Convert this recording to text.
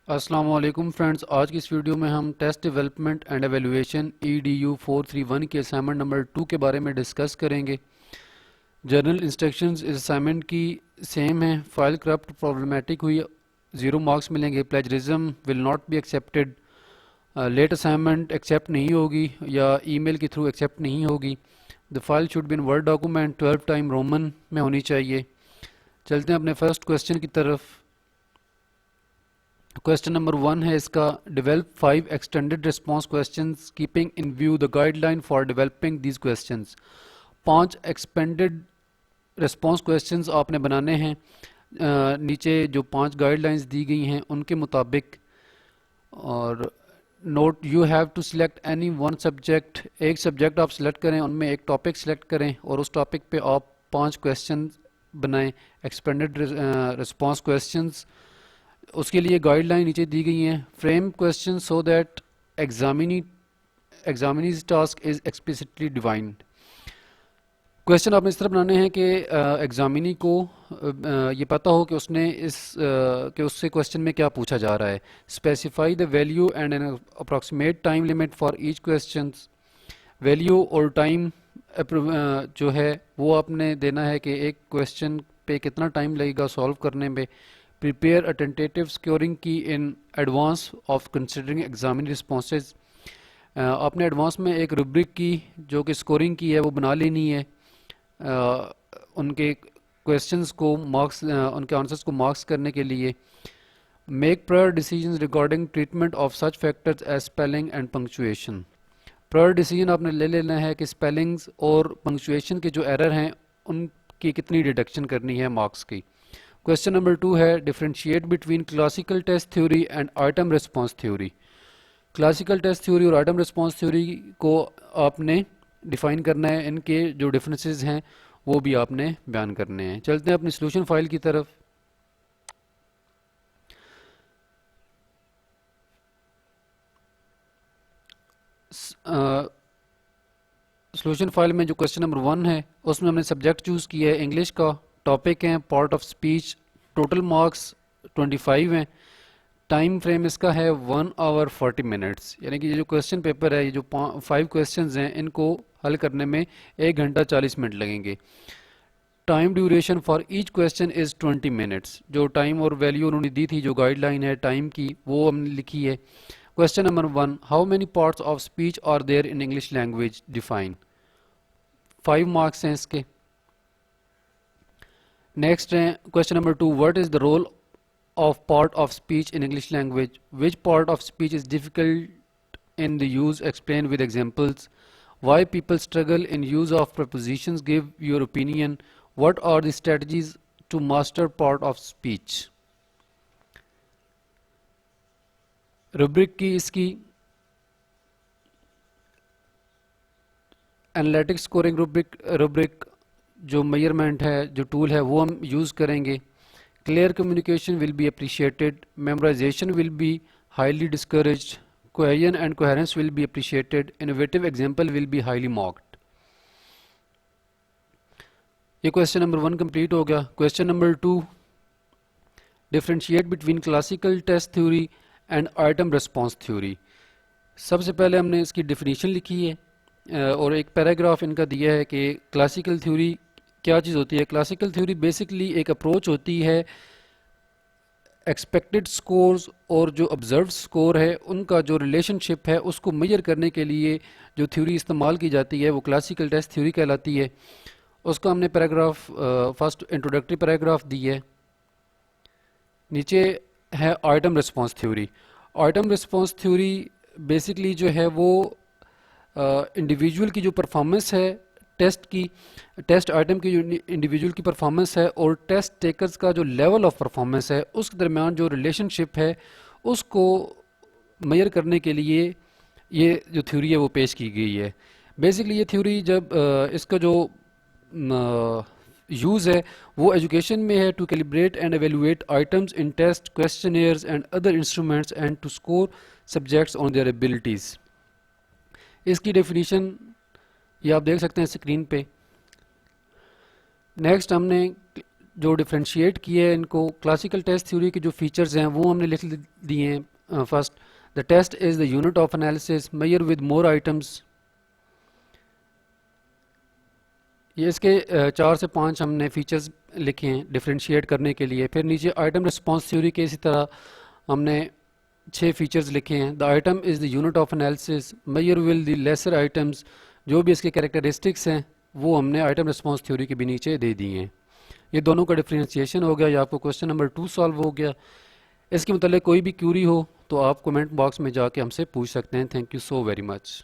अस्सलाम वालेकुम फ्रेंड्स। आज की इस वीडियो में हम test development and evaluation EDU 431 के असाइनमेंट नंबर 2 के बारे में डिस्कस करेंगे। जनरल इंस्ट्रक्शंस इस असाइनमेंट की सेम है। फाइल करप्ट प्रॉब्लमेटिक हुई 0 मार्क्स मिलेंगे। Plagiarism will not be accepted. Late assignment accept नहीं होगी या ईमेल के थ्रू एक्सेप्ट नहीं होगी। The file should be in word document 12 time roman में होनी चाहिए। चलते हैं अपने फर्स्ट क्वेश्चन की तरफ। क्वेश्चन नंबर 1 है इसका, develop 5 extended response questions keeping in view the guideline for developing these questions. 5 expanded response questions आपने बनाने हैं। नीचे जो 5 गाइडलाइंस दी गई हैं उनके मुताबिक। और note, you have to select any one subject. एक सब्जेक्ट आप सिलेक्ट करें, उनमें एक टॉपिक सिलेक्ट करें और उस टॉपिक पे आप 5 क्वेश्चन बनाएं, एक्सपेंडेड रिस्पांस क्वेश्चंस। उसके लिए गाइडलाइन नीचे दी गई हैं। Frame question so that examinees task is explicitly defined. Question आपने इस तरह बनाने हैं कि एग्जामिनी को ये पता हो कि कि उससे क्वेश्चन में क्या पूछा जा रहा है। Specify the value and an approximate time limit for each question. Value और टाइम जो है वो आपने देना है कि एक क्वेश्चन पे कितना टाइम लगेगा सॉल्व करने में। Prepare a tentative scoring key in advance of considering examining responses। आपने एडवांस में एक रुब्रिक की जो कि स्कोरिंग की है वो बना लेनी है। उनके क्वेश्चंस को मार्क्स, उनके आंसर्स को मार्क्स करने के लिए। Make prior decisions regarding treatment of such factors as spelling and punctuation. Prior decision आपने ले लेना है कि स्पेलिंग्स और पंक्चुएशन के जो एरर हैं उनकी कितनी डिडक्शन करनी है मार्क्स की। क्वेश्चन नंबर 2 है, differentiate between classical test theory and item response theory. Classical test theory और आइटम रिस्पांस थ्योरी को आपने डिफाइन करना है। इनके जो डिफरेंसेस हैं वो भी आपने बयान करने हैं। चलते हैं अपनी सॉल्यूशन फाइल की तरफ। सॉल्यूशन फाइल में जो क्वेश्चन नंबर 1 है उसमें हमने सब्जेक्ट चूज़ किया है इंग्लिश का। टॉपिक है part of speech. Total marks 25 हैं। टाइम फ्रेम इसका है 1 आवर 40 मिनट्स। यानी कि ये जो क्वेश्चन पेपर है, ये जो 5 क्वेश्चंस हैं, इनको हल करने में 1 घंटा 40 मिनट लगेंगे। Time duration for each question is 20 minutes. जो टाइम और वैल्यू उन्होंने दी थी, जो गाइडलाइन है टाइम की, वो हमने लिखी है। Question number 1, how many parts of speech are there in English language, define. 5 marks हैं इसके। नेक्स्ट है question number 2, what is the role of part of speech in English language, which part of speech is difficult in the use, explain with examples. Why people struggle in use of prepositions, give your opinion. What are the strategies to master part of speech. Rubric की इसकी analytic scoring rubric जो measurement है, जो tool है, वो हम use करेंगे। Clear communication will be appreciated. Memorization will be highly discouraged. Cohesion and coherence will be appreciated. Innovative example will be highly marked. ये क्वेश्चन नंबर 1 कंप्लीट हो गया। Question number 2, differentiate between classical test theory and item response theory. सबसे पहले हमने इसकी definition लिखी है और एक पैराग्राफ इनका दिया है कि क्लासिकल थ्योरी क्या चीज़ होती है। क्लासिकल थ्योरी बेसिकली एक अप्रोच होती है एक्सपेक्टेड स्कोर्स और जो ऑब्जर्व स्कोर है उनका जो रिलेशनशिप है उसको मेजर करने के लिए जो थ्योरी इस्तेमाल की जाती है वो क्लासिकल टेस्ट थ्योरी कहलाती है। उसका हमने पैराग्राफ फर्स्ट इंट्रोडक्टरी पैराग्राफ दी है। नीचे है item response theory. Item response theory basically जो है वो इंडिविजुअल की जो परफॉर्मेंस है टेस्ट आइटम की जो इंडिविजुअल की परफॉर्मेंस है और टेस्ट टेकर्स का जो लेवल ऑफ परफॉर्मेंस है उसके दरमियान जो रिलेशनशिप है उसको मेजर करने के लिए ये जो थ्योरी है वो पेश की गई है। बेसिकली ये थ्योरी जब इसका जो यूज़ है वो एजुकेशन में है, to calibrate and evaluate items in test questionnaires and other instruments and to score subjects on their abilities. इसकी डेफिनीशन ये आप देख सकते हैं स्क्रीन पे। नेक्स्ट हमने जो डिफ्रेंशिएट किए हैं इनको, क्लासिकल टेस्ट थ्योरी के जो फीचर्स हैं वो हमने लिख दिए हैं। First, the test is the unit of analysis, measure with more items. ये इसके 4 से 5 हमने फीचर्स लिखे हैं डिफ्रेंशिएट करने के लिए। फिर नीचे आइटम रिस्पॉन्स थ्योरी के इसी तरह हमने 6 फीचर्स लिखे हैं। The item is the unit of analysis, measure will the lesser items. जो भी इसके कैरेक्टरिस्टिक्स हैं वो हमने आइटम रिस्पॉन्स थ्योरी के भी नीचे दे दिए हैं। ये दोनों का डिफ्रेंशिएशन हो गया। या आपको क्वेश्चन नंबर 2 सॉल्व हो गया। इसके मतलब कोई भी क्यूरी हो तो आप कमेंट बॉक्स में जाके हमसे पूछ सकते हैं। Thank you so very much.